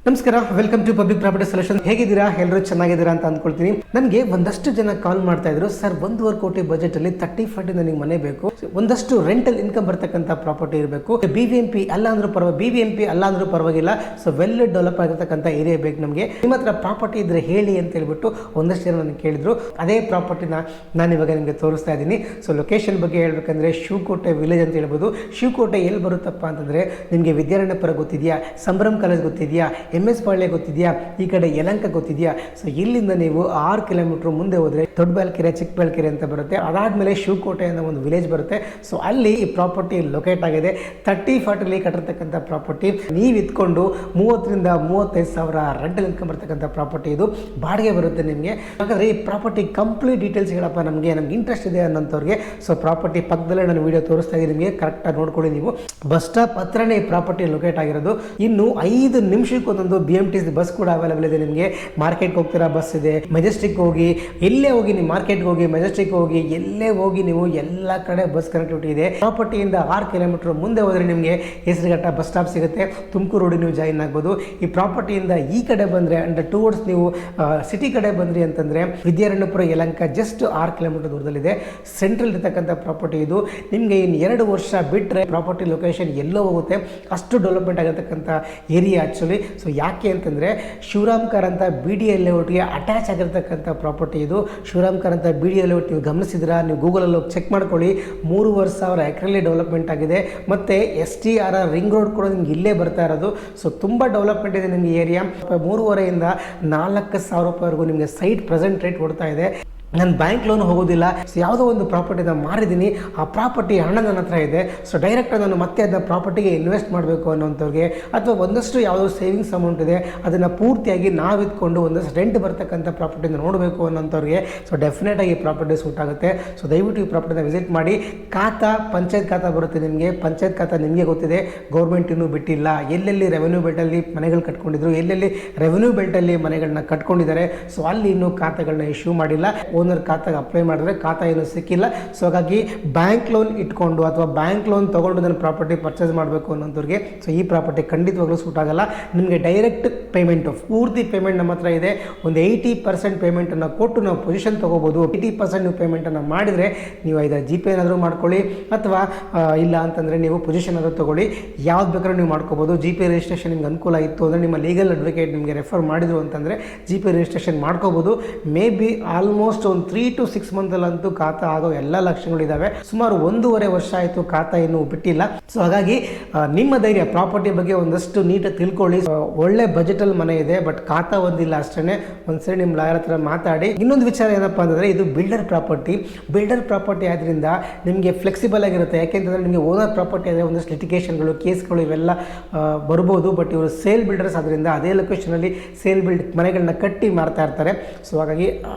ನಮಸ್ಕಾರ, welcome to public property solution. ಹೇಗಿದ್ದೀರಾ? ಎಲ್ಲರೂ ಚೆನ್ನಾಗಿದ್ದೀರಾ ಅಂತ ಅಂದ್ಕೊಳ್ತೀನಿ. ನನಗೆ ಒಂದಷ್ಟು ಜನ ಕಾಲ್ ಮಾಡ್ತಾ ಇದ್ರು, ಸರ್ 1.5 ಕೋಟಿ ಬಜೆಟ್ ಅಲ್ಲಿ 30-40 ನನಗೆ ಮನೆ ಬೇಕು, ಒಂದಷ್ಟು ರೆಂಟಲ್ ಇನ್ಕಮ್ ಬರ್ತಕ್ಕಂಥ ಪ್ರಾಪರ್ಟಿ ಇರಬೇಕು, BBMP ಅಲ್ಲ ಅಂದ್ರೂ ಪರವಾಗಿಲ್ಲ, ಸೊ ವೆಲ್ ಡೆವಲಪ್ ಆಗಿರ್ತಕ್ಕಂಥ ಏರಿಯಾ ಬೇಕು ನಮಗೆ, ನಿಮ್ಮ ಹತ್ರ ಪ್ರಾಪರ್ಟಿ ಇದ್ರೆ ಹೇಳಿ ಅಂತ ಹೇಳ್ಬಿಟ್ಟು ಒಂದಷ್ಟು ಜನ ನನಗೆ ಕೇಳಿದ್ರು. ಅದೇ ಪ್ರಾಪರ್ಟಿನ ನಾನು ಇವಾಗ ನಿಮಗೆ ತೋರಿಸ್ತಾ ಇದ್ದೀನಿ. ಸೊ ಲೊಕೇಶನ್ ಬಗ್ಗೆ ಹೇಳ್ಬೇಕಂದ್ರೆ ಶಿವಕೋಟೆ ವಿಲೇಜ್ ಅಂತ ಹೇಳ್ಬೋದು. ಶಿವಕೋಟೆ ಎಲ್ಲಿ ಬರುತ್ತಪ್ಪ ಅಂತಂದ್ರೆ ನಿಮಗೆ ವಿದ್ಯಾರಣ್ಯಪುರ ಗೊತ್ತಿದೆಯಾ, ಸಂಭ್ರಮ್ ಕಾಲೇಜ್ ಗೊತ್ತಿದೆಯಾ, MS ಪಾಳ್ಯ ಗೊತ್ತಿದೆಯಾ, ಈ ಕಡೆ ಯಲಂಕ ಗೊತ್ತಿದೆಯಾ. ಸೊ ಇಲ್ಲಿಂದ ನೀವು 6 ಕಿಲೋಮೀಟರ್ ಮುಂದೆ ಹೋದ್ರೆ ದೊಡ್ಡಬಾಳ್ಕೆರೆ, ಚಿಕ್ಕಬಾಳ್ಕೆರೆ ಅಂತ ಬರುತ್ತೆ. ಅದಾದ್ಮೇಲೆ ಶಿವಕೋಟೆ ಅನ್ನೋ ಒಂದು ವಿಲೇಜ್ ಬರುತ್ತೆ. ಸೊ ಅಲ್ಲಿ ಈ ಪ್ರಾಪರ್ಟಿ ಲೊಕೇಟ್ ಆಗಿದೆ. 30-40 ಕಟ್ಟಿರ್ತಕ್ಕಂಥ ಪ್ರಾಪರ್ಟಿ. ನೀವು ಇತ್ಕೊಂಡು 30,000 ರಿಂದ 35,000 ರೆಂಟಲ್ ಇನ್ಕಮ್ ಬರ್ತಕ್ಕಂಥ ಪ್ರಾಪರ್ಟಿ. ಇದು ಬಾಡಿಗೆ ಬರುತ್ತೆ ನಿಮಗೆ. ಹಾಗಾದ್ರೆ ಈ ಪ್ರಾಪರ್ಟಿ ಕಂಪ್ಲೀಟ್ ಡೀಟೇಲ್ಸ್ ಹೇಳಪ್ಪ, ನಮಗೆ ಇಂಟ್ರೆಸ್ಟ್ ಇದೆ ಅನ್ನೋಂಥವ್ರಿಗೆ. ಸೊ ಪ್ರಾಪರ್ಟಿ ಪಕ್ಕದಲ್ಲೇ ನಾನು ವಿಡಿಯೋ ತೋರಿಸ್ತಾ ಇದ್ದೀನಿ, ನಿಮಗೆ ಕರೆಕ್ಟಾಗಿ ನೋಡ್ಕೊಳ್ಳಿ. ನೀವು ಬಸ್ ಸ್ಟಾಪ್ ಹತ್ರನೇ ಈ ಪ್ರಾಪರ್ಟಿ ಲೊಕೇಟ್ ಆಗಿರೋದು. ಇನ್ನು 5 ನಿಮಿಷಕ್ಕೆ ಒಂದೊಂದು BMTC ಬಸ್ ಕೂಡ ಅವೈಲೇಬಲ್ ಇದೆ ನಿಮಗೆ. ಮಾರ್ಕೆಟ್ಗೆ ಹೋಗ್ತೀರಾ, ಬಸ್ ಇದೆ. ಮೆಜೆಸ್ಟಿಕ್ ಹೋಗಿ, ಎಲ್ಲೇ ಹೋಗಿ ನೀವು, ಮಾರ್ಕೆಟ್ಗೆ ಹೋಗಿ, ಮೆಜೆಸ್ಟಿಕ್ ಹೋಗಿ, ಎಲ್ಲೇ ಹೋಗಿ ನೀವು, ಎಲ್ಲ ಕಡೆ ಬಸ್ ಕನೆಕ್ಟಿವಿಟಿ ಇದೆ. ಪ್ರಾಪರ್ಟಿಯಿಂದ 6 ಕಿಲೋಮೀಟರ್ ಮುಂದೆ ಹೋದರೆ ನಿಮಗೆ ಹೆಸರುಘಟ್ಟ ಬಸ್ ಸ್ಟಾಪ್ ಸಿಗುತ್ತೆ. ತುಮಕೂರು ರೋಡಿಗೆ ನೀವು ಜಾಯಿನ್ ಆಗ್ಬೋದು. ಈ ಪ್ರಾಪರ್ಟಿಯಿಂದ ಈ ಕಡೆ ಬಂದರೆ ಅಂದರೆ ಟುವರ್ಡ್ಸ್ ನೀವು ಸಿಟಿ ಕಡೆ ಬಂದ್ರಿ ಅಂತಂದರೆ ವಿದ್ಯಾರಣ್ಯಪುರ, ಯಲಂಕ ಜಸ್ಟ್ 6 ಕಿಲೋಮೀಟರ್ ದೂರದಲ್ಲಿದೆ. ಸೆಂಟ್ರಲ್ ಇರ್ತಕ್ಕಂಥ ಪ್ರಾಪರ್ಟಿ ಇದು. ನಿಮಗೆ ಇನ್ನು 2 ವರ್ಷ ಬಿಟ್ಟರೆ ಪ್ರಾಪರ್ಟಿ ಲೊಕೇಶನ್ ಎಲ್ಲೋ ಹೋಗುತ್ತೆ, ಅಷ್ಟು ಡೆವಲಪ್ಮೆಂಟ್ ಆಗಿರ್ತಕ್ಕಂಥ ಏರಿಯಾ ಆ್ಯಕ್ಚುಲಿ. ಸೊ ಯಾಕೆ ಅಂತಂದರೆ ಶಿವರಾಮ್ ಕಾರ್ ಅಂತ BDL ಲೇಔಟ್ಗೆ ಅಟ್ಯಾಚ್ ಆಗಿರ್ತಕ್ಕಂಥ ಪ್ರಾಪರ್ಟಿ ಇದು. ಶಿವರಾಮ್ ಕಾರ್ ಅಂತ BDL ಲೇಔಟ್ ನೀವು ಗಮನಿಸಿದ್ರಾ? ನೀವು ಗೂಗಲಲ್ಲಿ ಹೋಗಿ ಚೆಕ್ ಮಾಡ್ಕೊಳ್ಳಿ. 3,500 ಎಕರೆಲ್ಲಿ ಡೆವಲಪ್ಮೆಂಟ್ ಆಗಿದೆ. ಮತ್ತು STRR ರಿಂಗ್ ರೋಡ್ ಕೂಡ ನಿಮ್ಗೆ ಇಲ್ಲೇ ಬರ್ತಾ ಇರೋದು. ಸೊ ತುಂಬ ಡೆವಲಪ್ಮೆಂಟ್ ಇದೆ ನಿಮಗೆ ಏರಿಯಾ. 3,500 ರಿಂದ 4,000 ರೂಪಾಯಿವರೆಗೂ ನಿಮಗೆ ಸೈಟ್ ಪ್ರೆಸೆಂಟ್ ರೇಟ್ ಕೊಡ್ತಾ ಇದೆ. ನಾನು ಬ್ಯಾಂಕ್ ಲೋನ್ ಹೋಗೋದಿಲ್ಲ. ಸೊ ಯಾವುದೋ ಒಂದು ಪ್ರಾಪರ್ಟಿನ ಮಾರಿದ್ದೀನಿ, ಆ ಪ್ರಾಪರ್ಟಿ ಹಣ ನನ್ನ ಹತ್ರ ಇದೆ. ಸೊ ಡೈರೆಕ್ಟಾಗಿ ನಾನು ಮತ್ತೆ ಅದನ್ನ ಪ್ರಾಪರ್ಟಿಗೆ ಇನ್ವೆಸ್ಟ್ ಮಾಡಬೇಕು ಅನ್ನೋಂಥವ್ರಿಗೆ, ಅಥವಾ ಒಂದಷ್ಟು ಯಾವುದೋ ಸೇವಿಂಗ್ಸ್ ಅಮೌಂಟ್ ಇದೆ, ಅದನ್ನು ಪೂರ್ತಿಯಾಗಿ ನಾವಿತ್ಕೊಂಡು ಒಂದಷ್ಟು ರೆಂಟ್ ಬರ್ತಕ್ಕಂಥ ಪ್ರಾಪರ್ಟಿನ ನೋಡಬೇಕು ಅನ್ನೋಂಥವ್ರಿಗೆ ಸೊ ಡೆಫಿನೆಟಾಗಿ ಈ ಪ್ರಾಪರ್ಟಿ ಸೂಟ್ ಆಗುತ್ತೆ. ಸೊ ದಯವಿಟ್ಟು ಈ ಪ್ರಾಪರ್ಟಿನ ವಿಸಿಟ್ ಮಾಡಿ. ಖಾತಾ ಪಂಚಾಯತ್ ಖಾತಾ ಬರುತ್ತೆ ನಿಮಗೆ. ಪಂಚಾಯತ್ ಖಾತಾ ನಿಮಗೆ ಗೊತ್ತಿದೆ, ಗೌರ್ಮೆಂಟ್ ಇನ್ನೂ ಬಿಟ್ಟಿಲ್ಲ. ಎಲ್ಲೆಲ್ಲಿ ರೆವೆನ್ಯೂ ಬೆಲ್ಟಲ್ಲಿ ಮನೆಗಳು ಕಟ್ಕೊಂಡಿದ್ರು, ಎಲ್ಲೆಲ್ಲಿ ರೆವೆನ್ಯೂ ಬೆಲ್ಟಲ್ಲಿ ಮನೆಗಳನ್ನ ಕಟ್ಕೊಂಡಿದ್ದಾರೆ, ಸೊ ಅಲ್ಲಿ ಇನ್ನೂ ಖಾತೆಗಳನ್ನ ಇಶ್ಯೂ ಮಾಡಿಲ್ಲ. ಓನರ್ ಖಾತೆಗೆ ಅಪ್ಲೈ ಮಾಡಿದ್ರೆ ಖಾತಾ ಏನು ಸಿಕ್ಕಿಲ್ಲ. ಸೊ ಹಾಗಾಗಿ ಬ್ಯಾಂಕ್ ಲೋನ್ ಇಟ್ಕೊಂಡು ಅಥವಾ ಬ್ಯಾಂಕ್ ಲೋನ್ ತೊಗೊಂಡು ನಾನು ಪ್ರಾಪರ್ಟಿ ಪರ್ಚೇಸ್ ಮಾಡಬೇಕು ಅನ್ನೋಂಥವ್ರಿಗೆ ಸೊ ಈ ಪ್ರಾಪರ್ಟಿ ಖಂಡಿತವಾಗ್ಲೂ ಸೂಟ್ ಆಗಲ್ಲ. ನಿಮಗೆ ಡೈರೆಕ್ಟ್ ಪೇಮೆಂಟು, ಪೂರ್ತಿ ಪೇಮೆಂಟ್ ನಮ್ಮ ಹತ್ರ ಇದೆ. ಒಂದು 80% ಪೇಮೆಂಟನ್ನು ಕೊಟ್ಟು ನಾವು ಪೊಸಿಷನ್ ತೊಗೋಬೋದು. 80% ನೀವು ಪೇಮೆಂಟನ್ನು ಮಾಡಿದರೆ ನೀವು ಇದರ GPay ಏನಾದರೂ ಮಾಡ್ಕೊಳ್ಳಿ, ಅಥವಾ ಇಲ್ಲ ಅಂತಂದರೆ ನೀವು ಪೊಸಿಷನ್ ಆದರೂ ತೊಗೊಳ್ಳಿ. ಯಾವ್ದು ಬೇಕಾದ್ರೂ ನೀವು ಮಾಡ್ಕೋಬೋದು. GPay ರಿಜಿಸ್ಟ್ರೇಷನ್ ನಿಮ್ಗೆ ಅನುಕೂಲ ಇತ್ತು ಅಂದರೆ, ನಿಮ್ಮ ಲೀಗಲ್ ಅಡ್ವೊಕೇಟ್ ನಿಮಗೆ ರೆಫರ್ ಮಾಡಿದ್ರು ಅಂತಂದರೆ GPay ರಿಜಿಸ್ಟ್ರೇಷನ್ ಮಾಡ್ಕೋಬೋದು. ಮೇ ಬಿ ಆಲ್ಮೋಸ್ಟ್ ಒಂದು 3 to 6 ಮಂತಲ್ಲಂತೂ ಖಾತಾ ಆಗೋ ಎಲ್ಲ ಲಕ್ಷಣಗಳಿದ್ದಾವೆ. ಸುಮಾರು 1.5 ವರ್ಷ ಆಯಿತು ಖಾತಾ ಇನ್ನೂ ಬಿಟ್ಟಿಲ್ಲ. ಸೊ ಹಾಗಾಗಿ ನಿಮ್ಮ ಧೈರ್ಯ, ಪ್ರಾಪರ್ಟಿ ಬಗ್ಗೆ ಒಂದಷ್ಟು ನೀಟಾಗಿ ತಿಳ್ಕೊಳ್ಳಿ. ಒಳ್ಳೆ ಬಜೆಟಲ್ಲಿ ಮನೆ ಇದೆ, ಬಟ್ ಖಾತಾ ಒಂದಿಲ್ಲ ಅಷ್ಟೇ. ಒಂದ್ಸರಿ ನಿಮ್ಮ ಲಾಯರ್ ಹತ್ರ ಮಾತಾಡಿ. ಇನ್ನೊಂದು ವಿಚಾರ ಏನಪ್ಪ ಅಂತಂದರೆ, ಇದು ಬಿಲ್ಡರ್ ಪ್ರಾಪರ್ಟಿ ಆದ್ರಿಂದ ನಿಮಗೆ ಫ್ಲೆಕ್ಸಿಬಲ್ ಆಗಿರುತ್ತೆ. ಯಾಕೆಂತಂದರೆ ನಿಮಗೆ ಓನರ್ ಪ್ರಾಪರ್ಟಿ ಆದರೆ ಒಂದಷ್ಟು ಲಿಟಿಗೇಷನ್ಗಳು, ಕೇಸ್ಗಳು ಇವೆಲ್ಲ ಬರ್ಬೋದು. ಬಟ್ ಇವರು ಸೇಲ್ ಬಿಲ್ಡರ್ಸ್ ಆದ್ದರಿಂದ ಅದೇ ಲೊಕೇಶನಲ್ಲಿ ಸೇಲ್ ಮನೆಗಳನ್ನ ಕಟ್ಟಿ ಮಾರ್ತಾ ಇರ್ತಾರೆ. ಸೊ ಹಾಗಾಗಿ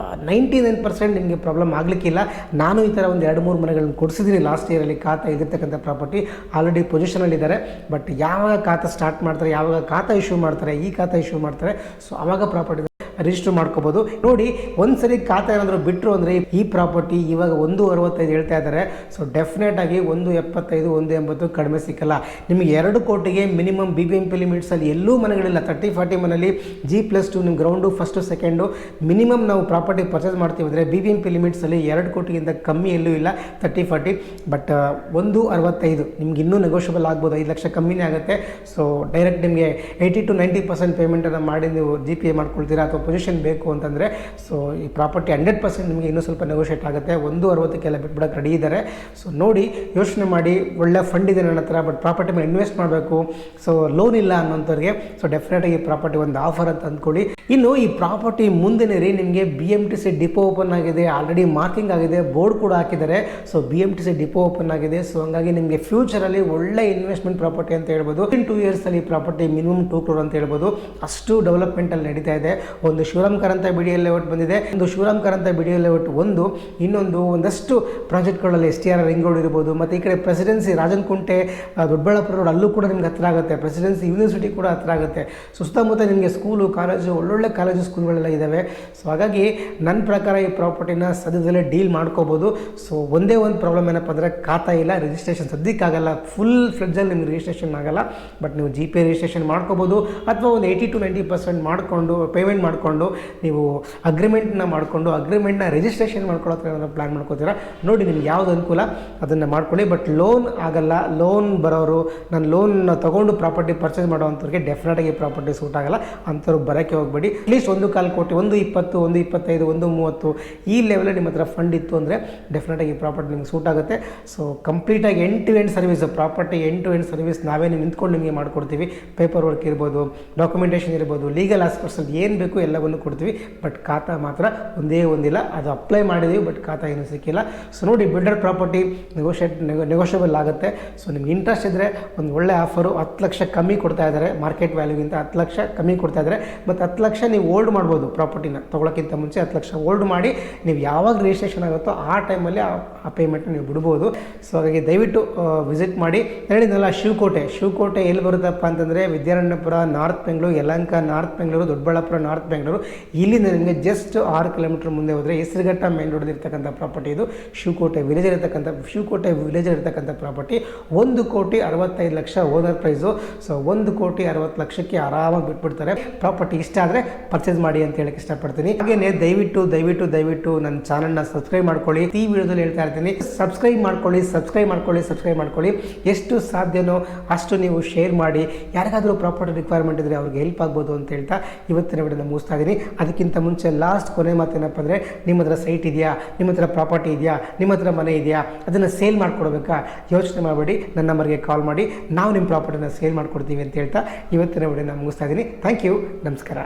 99% ನಿಮಗೆ ಪ್ರಾಬ್ಲಮ್ ಆಗಲಿಕ್ಕಿಲ್ಲ. ನಾನು ಈ ಥರ ಒಂದು 2-3 ಮನೆಗಳನ್ನು ಕೊಡಿಸಿದ್ದೀನಿ ಲಾಸ್ಟ್ ಇಯರಲ್ಲಿ. ಖಾತಾ ಇದಿರ್ತಕ್ಕಂಥ ಪ್ರಾಪರ್ಟಿ ಆಲ್ರೆಡಿ ಪೊಸಿಷನಲ್ಲಿ ಇದ್ದಾರೆ. ಬಟ್ ಯಾವಾಗ ಖಾತಾ ಸ್ಟಾರ್ಟ್ ಮಾಡ್ತಾರೆ, ಯಾವಾಗ ಖಾತಾ ಇಶ್ಯೂ ಮಾಡ್ತಾರೆ, ಈ ಖಾತಾ ಇಶ್ಯೂ ಮಾಡ್ತಾರೆ, ಸೊ ಆವಾಗ ಪ್ರಾಪರ್ಟಿ ರಿಜಿಸ್ಟರ್ ಮಾಡ್ಕೋಬೋದು. ನೋಡಿ, ಒಂದ್ಸರಿ ಖಾತಾ ಏನಾದರೂ ಬಿಟ್ಟರು ಅಂದರೆ ಈ ಪ್ರಾಪರ್ಟಿ ಇವಾಗ 1.65 ಹೇಳ್ತಾ ಇದ್ದಾರೆ. ಸೊ ಡೆಫಿನೆಟ್ ಆಗಿ 1.75, 1.80 ಕಡಿಮೆ ಸಿಕ್ಕಲ್ಲ ನಿಮಗೆ. 2 ಕೋಟಿಗೆ ಮಿನಿಮಮ್ BBMP ಲಿಮಿಟ್ಸಲ್ಲಿ ಎಲ್ಲೂ ಮನೆಗಳಿಲ್ಲ. 30-40 ಮನೆಯಲ್ಲಿ G+2 ನಿಮ್ಮ ಗ್ರೌಂಡು, ಫಸ್ಟು, ಸೆಕೆಂಡು ಮಿನಿಮಮ್ ನಾವು ಪ್ರಾಪರ್ಟಿ ಪರ್ಚೇಸ್ ಮಾಡ್ತೀವಿ ಅಂದರೆ BBMP ಲಿಮಿಟ್ಸಲ್ಲಿ 2 ಕೋಟಿಗಿಂತ ಕಮ್ಮಿ ಎಲ್ಲೂ ಇಲ್ಲ. 30-40 ಬಟ್ 1.65 ನಿಮ್ಗೆ ಇನ್ನೂ ನೆಗೋಷಿಯಬಲ್ ಆಗ್ಬೋದು. 5 ಲಕ್ಷ ಕಮ್ಮಿನೇ ಆಗುತ್ತೆ. ಸೊ ಡೈರೆಕ್ಟ್ ನಿಮಗೆ 80 to 90% ಪೇಮೆಂಟನ್ನು ಮಾಡಿ ನೀವು GPay ಮಾಡ್ಕೊಳ್ತೀರಾ, ಅಥವಾ ಪೊಸಿಷನ್ ಬೇಕು ಅಂತಂದರೆ ಸೊ ಈ ಪ್ರಾಪರ್ಟಿ 100% ನಿಮಗೆ ಇನ್ನೂ ಸ್ವಲ್ಪ ನೆಗೋಷಿಯೇಟ್ ಆಗುತ್ತೆ. 1.60 ಬಿಟ್ಬಿಡೋಕ್ಕೆ ರೆಡಿ ಇದ್ದಾರೆ. ಸೊ ನೋಡಿ, ಯೋಚನೆ ಮಾಡಿ. ಒಳ್ಳೆ ಫಂಡ್ ಇದೆ ನನ್ನ ಹತ್ರ, ಬಟ್ ಪ್ರಾಪರ್ಟಿ ಮೇಲೆ ಇನ್ವೆಸ್ಟ್ ಮಾಡಬೇಕು, ಸೊ ಲೋನ್ ಇಲ್ಲ ಅನ್ನೋಂಥವ್ರಿಗೆ ಸೊ ಡೆಫಿನೆಟಾಗಿ ಈ ಪ್ರಾಪರ್ಟಿ ಒಂದು ಆಫರ್ ಅಂತ ಅಂದ್ಕೊಳ್ಳಿ. ಇನ್ನು ಈ ಪ್ರಾಪರ್ಟಿ ಮುಂದೆನೇ ರೀ ನಿಮಗೆ BMTC ಡಿಪೋ ಓಪನ್ ಆಗಿದೆ. ಆಲ್ರೆಡಿ ಮಾರ್ಕಿಂಗ್ ಆಗಿದೆ, ಬೋರ್ಡ್ ಕೂಡ ಹಾಕಿದ್ದಾರೆ. ಸೊ BMTC ಡಿಪೋ ಓಪನ್ ಆಗಿದೆ. ಸೊ ಹಂಗಾಗಿ ನಿಮಗೆ ಫ್ಯೂಚರಲ್ಲಿ ಒಳ್ಳೆ ಇನ್ವೆಸ್ಟ್ಮೆಂಟ್ ಪ್ರಾಪರ್ಟಿ ಅಂತ ಹೇಳ್ಬೋದು. 2 ಇಯರ್ಸಲ್ಲಿ ಪ್ರಾಪರ್ಟಿ ಮಿನಿಮಮ್ 2 crore ಅಂತ ಹೇಳ್ಬೋದು. ಅಷ್ಟು ಡೆವಲಪ್ಮೆಂಟಲ್ಲಿ ನಡೀತಾ ಇದೆ. ಒಂದು ಒಂದು ಶಿವರಾಮ್ ಕಾರಂತ BDL ಲೇಔಟ್ ಬಂದಿದೆ, ಒಂದು ಶಿವರಾಮ್ ಕಾರಂತ BDL ಲೇಔಟ್ ಒಂದು, ಇನ್ನೊಂದು ಒಂದಷ್ಟು ಪ್ರಾಜೆಕ್ಟ್ಗಳಲ್ಲಿ STR ರಿಂಗ್ ರೋಡ್ ಇರ್ಬೋದು, ಮತ್ತು ಈ ಕಡೆ ಪ್ರೆಸಿಡೆನ್ಸಿ ರಾಜನಕುಂಟೆ ದೊಡ್ಡಬಳ್ಳಾಪುರ ರೋಡ್ ಅಲ್ಲೂ ಕೂಡ ನಿಮ್ಗೆ ಹತ್ರ ಆಗುತ್ತೆ, ಪ್ರೆಸಿಡೆನ್ಸಿ ಯೂನಿವರ್ಸಿಟಿ ಕೂಡ ಹತ್ರ ಆಗುತ್ತೆ. ಸುತ್ತಮುತ್ತ ನಿಮಗೆ ಸ್ಕೂಲು ಕಾಲೇಜು ಒಳ್ಳೊಳ್ಳೆ ಕಾಲೇಜು ಸ್ಕೂಲ್ಗಳೆಲ್ಲ ಇದ್ದಾವೆ. ಸೊ ಹಾಗಾಗಿ ನನ್ನ ಪ್ರಕಾರ ಈ ಪ್ರಾಪರ್ಟಿನ ಸದ್ಯದಲ್ಲೇ ಡೀಲ್ ಮಾಡ್ಕೋಬೋದು. ಸೊ ಒಂದೇ ಒಂದು ಪ್ರಾಬ್ಲಮ್ ಏನಪ್ಪ ಅಂದರೆ ಖಾತಾ ಇಲ್ಲ, ರಿಜಿಸ್ಟ್ರೇಷನ್ ಸದ್ಯಕ್ಕಾಗಲ್ಲ, ಫುಲ್ ಫ್ಲೆಡ್ಜಲ್ಲಿ ನಿಮ್ಗೆ ರಿಜಿಸ್ಟ್ರೇಷನ್ ಆಗಲ್ಲ. ಬಟ್ ನೀವು GP ರಿಜಿಸ್ಟ್ರೇಷನ್ ಮಾಡ್ಕೋಬೋದು, ಅಥವಾ ಒಂದು 80 to 90% ಮಾಡಿಕೊಂಡು ಪೇಮೆಂಟ್ ಮಾಡಿಕೊಂಡು ನೀವು ಅಗ್ರಿಮೆಂಟ್ನ ಮಾಡಿಕೊಂಡು ಅಗ್ರಿಮೆಂಟ್ನ ರಿಜಿಸ್ಟ್ರೇಷನ್ ಮಾಡ್ಕೊಳ್ಳೋಕೆ ಏನಾದರೂ ಪ್ಲ್ಯಾನ್ ಮಾಡ್ಕೋತೀರಾ ನೋಡಿ, ನಿಮ್ಗೆ ಯಾವುದು ಅನುಕೂಲ ಅದನ್ನು ಮಾಡ್ಕೊಳ್ಳಿ. ಬಟ್ ಲೋನ್ ಆಗಲ್ಲ, ಲೋನ್ ಬರೋರು ನಾನು ಲೋನ್ ತೊಗೊಂಡು ಪ್ರಾಪರ್ಟಿ ಪರ್ಚೇಸ್ ಮಾಡೋವಂಥವ್ರಿಗೆ ಡೆಫಿನೆಟಾಗಿ ಪ್ರಾಪರ್ಟಿ ಸೂಟ್ ಆಗಲ್ಲ, ಅಂಥವ್ರು ಬರೋಕ್ಕೆ ಹೋಗಬೇಡಿ. ಅಟ್ಲೀಸ್ಟ್ 1.25 ಕೋಟಿ, 1.20, 1.25, 1.30 ಈ ಲೆವೆಲಲ್ಲಿ ನಿಮ್ಮ ಹತ್ರ ಫಂಡ್ ಇತ್ತು ಅಂದರೆ ಡೆಫಿನೆಟಾಗಿ ಪ್ರಾಪರ್ಟಿ ನಿಮ್ಗೆ ಸೂಟ್ ಆಗುತ್ತೆ. ಸೊ ಕಂಪ್ಲೀಟಾಗಿ end to end service, property end to end service ನಾವೇ ನಿಂತ್ಕೊಂಡು ನಿಮಗೆ ಮಾಡಿಕೊಡ್ತೀವಿ. ಪೇಪರ್ ವರ್ಕ್ ಇರ್ಬೋದು, ಡಾಕ್ಯುಮೆಂಟೇಷನ್ ಇರ್ಬೋದು, ಲೀಗಲ್ ಆಸ್ಪೆಕ್ಟ್ಸಲ್ಲಿ ಏನು ಬೇಕು ಎಲ್ಲವನ್ನು ಕೊಡ್ತೀವಿ. ಬಟ್ ಖಾತಾ ಮಾತ್ರ ಒಂದೇ ಒಂದಿಲ್ಲ, ಅದು ಅಪ್ಲೈ ಮಾಡಿದ್ದೀವಿ ಬಟ್ ಖಾತಾ ಏನೂ ಸಿಕ್ಕಿಲ್ಲ. ಸೊ ನೋಡಿ, ಬಿಲ್ಡರ್ ಪ್ರಾಪರ್ಟಿ ನೆಗೋಷಿಯಬಲ್ ಆಗುತ್ತೆ. ಸೊ ನಿಮ್ಗೆ ಇಂಟ್ರೆಸ್ಟ್ ಇದ್ದರೆ ಒಂದು ಒಳ್ಳೆ ಆಫರು, 10 ಲಕ್ಷ ಕಮ್ಮಿ ಕೊಡ್ತಾ ಇದ್ದಾರೆ, ಮಾರ್ಕೆಟ್ ವ್ಯಾಲ್ಯೂಗಿಂತ 10 ಲಕ್ಷ ಕಮ್ಮಿ ಕೊಡ್ತಾ ಇದ್ದಾರೆ. ಮತ್ತು 10 ಲಕ್ಷ ನೀವು ಹೋಲ್ಡ್ ಮಾಡ್ಬೋದು, ಪ್ರಾಪರ್ಟಿನ ತೊಗೊಳಕ್ಕಿಂತ ಮುಂಚೆ 10 ಲಕ್ಷ ಹೋಲ್ಡ್ ಮಾಡಿ ನೀವು ಯಾವಾಗ ರಿಜಿಸ್ಟ್ರೇಷನ್ ಆಗುತ್ತೋ ಆ ಟೈಮಲ್ಲಿ ಆ ಪೇಮೆಂಟ್ನ ನೀವು ಬಿಡ್ಬೋದು. ಸೊ ಹಾಗಾಗಿ ದಯವಿಟ್ಟು ವಿಸಿಟ್ ಮಾಡಿ. ಹೇಳಿದ್ನಲ್ಲ, ಶಿವಕೋಟೆ ಎಲ್ಲಿ ಬರುತ್ತಪ್ಪ ಅಂತಂದರೆ Vidyaranyapura, north Bengaluru, Yelahanka north Bengaluru, Doddaballapura north Bengaluru. ಇಲ್ಲಿಂದ ನಿಮಗೆ ಜಸ್ಟ್ 6 ಕಿಲೋಮೀಟರ್ ಮುಂದೆ ಹೋದರೆ ಹೆಸರುಘಟ್ಟ ಮೇನ್ ರೋಡ್ ಇರ್ತಕ್ಕಂಥ ಪ್ರಾಪರ್ಟಿ ಇದು. ಶಿವಕೋಟೆ ವಿಲೇಜ್ ಇರತಕ್ಕಂಥ ಪ್ರಾಪರ್ಟಿ. 1,65,00,000 owner price. ಸೊ 1,60,00,000ಕ್ಕೆ ಆರಾಮಾಗಿ ಬಿಟ್ಬಿಡ್ತಾರೆ. ಪ್ರಾಪರ್ಟಿ ಇಷ್ಟ ಆದರೆ ಪರ್ಚೇಸ್ ಮಾಡಿ ಅಂತ ಹೇಳಕ್ಕೆ ಇಷ್ಟಪಡ್ತೀನಿ. ಹಾಗೆಯೇ ದಯವಿಟ್ಟು ನನ್ನ ಚಾನಲ್ನ ಸಬ್ಸ್ಕ್ರೈಬ್ ಮಾಡ್ಕೊಳ್ಳಿ. ಈ ವಿಡಿಯೋದಲ್ಲಿ ಹೇಳ್ತಾ ಇರ್ತೀನಿ, ಸಬ್ಸ್ಕ್ರೈಬ್ ಮಾಡ್ಕೊಳ್ಳಿ. ಎಷ್ಟು ಸಾಧ್ಯನೋ ಅಷ್ಟು ನೀವು ಶೇರ್ ಮಾಡಿ. ಯಾರಿಗಾದರೂ ಪ್ರಾಪರ್ಟಿ ರಿಕ್ವೈರ್ಮೆಂಟ್ ಇದ್ದರೆ ಅವ್ರಿಗೆ ಹೆಲ್ಪ್ ಆಗ್ಬೋದು ಅಂತ ಹೇಳ್ತಾ ಇವತ್ತಿನ ವಿಡಿಯೋನ ಮುಗಿಸ್ತಾ ಇದ್ದೀನಿ. ಅದಕ್ಕಿಂತ ಮುಂಚೆ ಕೊನೆ ಮಾತೇನಪ್ಪ ಅಂದರೆ, ನಿಮ್ಮ ಹತ್ರ ಸೈಟ್ ಇದೆಯಾ, ನಿಮ್ಮ ಹತ್ರ ಪ್ರಾಪರ್ಟಿ ಇದೆಯಾ, ನಿಮ್ಮ ಹತ್ರ ಮನೆ ಇದೆಯಾ, ಅದನ್ನು ಸೇಲ್ ಮಾಡ್ಕೊಡ್ಬೇಕಾ, ಯೋಚನೆ ಮಾಡಬೇಡಿ, ನನ್ನ ನಂಬರ್ಗೆ ಕಾಲ್ ಮಾಡಿ, ನಾವು ನಿಮ್ಮ ಪ್ರಾಪರ್ಟಿನ ಸೇಲ್ ಮಾಡ್ಕೊಡ್ತೀವಿ ಅಂತ ಹೇಳ್ತಾ ಇವತ್ತಿನ ವಿಡಿಯೋನ ಮುಗಿಸ್ತಾ ಇದ್ದೀನಿ. ಥ್ಯಾಂಕ್ ಯು, ನಮಸ್ಕಾರ.